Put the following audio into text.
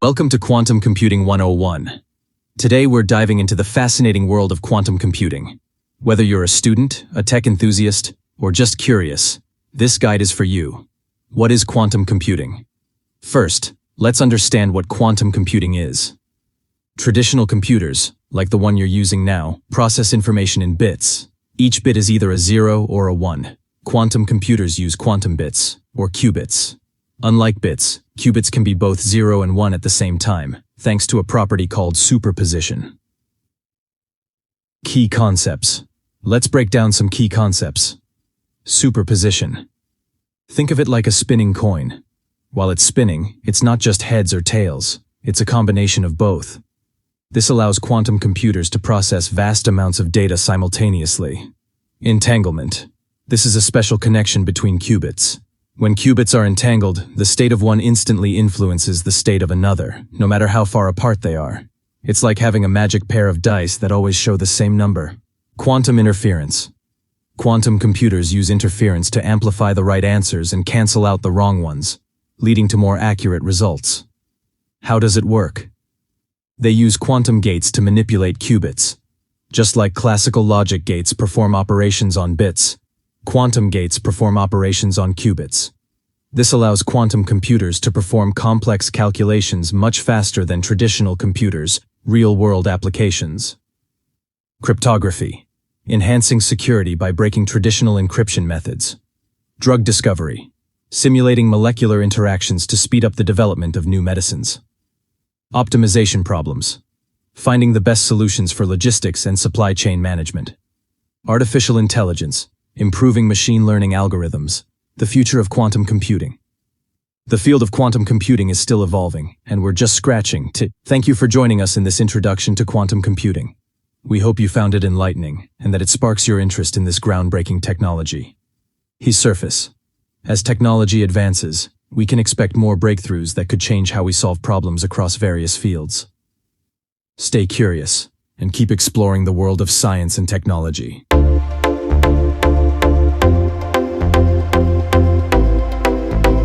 Welcome to Quantum Computing 101. Today we're diving into the fascinating world of quantum computing. Whether you're a student, a tech enthusiast, or just curious, this guide is for you. What is quantum computing? First, let's understand what quantum computing is. Traditional computers, like the one you're using now, process information in bits. Each bit is either a 0 or a 1. Quantum computers use quantum bits, or qubits. Unlike bits, qubits can be both 0 and 1 at the same time, thanks to a property called superposition. Key concepts. Let's break down some key concepts. Superposition. Think of it like a spinning coin. While it's spinning, it's not just heads or tails, it's a combination of both. This allows quantum computers to process vast amounts of data simultaneously. Entanglement. This is a special connection between qubits. When qubits are entangled, the state of one instantly influences the state of another, no matter how far apart they are. It's like having a magic pair of dice that always show the same number. Quantum interference. Quantum computers use interference to amplify the right answers and cancel out the wrong ones, leading to more accurate results. How does it work? They use quantum gates to manipulate qubits. Just like classical logic gates perform operations on bits, quantum gates perform operations on qubits. This allows quantum computers to perform complex calculations much faster than traditional computers' real-world applications. Cryptography. Enhancing security by breaking traditional encryption methods. Drug discovery. Simulating molecular interactions to speed up the development of new medicines. Optimization problems. Finding the best solutions for logistics and supply chain management. Artificial intelligence. Improving machine learning algorithms. The future of quantum computing. The field of quantum computing is still evolving, and we're just scratching the surface. Thank you for joining us in this introduction to quantum computing. We hope you found it enlightening, and that it sparks your interest in this groundbreaking technology. Surface. As technology advances, we can expect more breakthroughs that could change how we solve problems across various fields. Stay curious, and keep exploring the world of science and technology.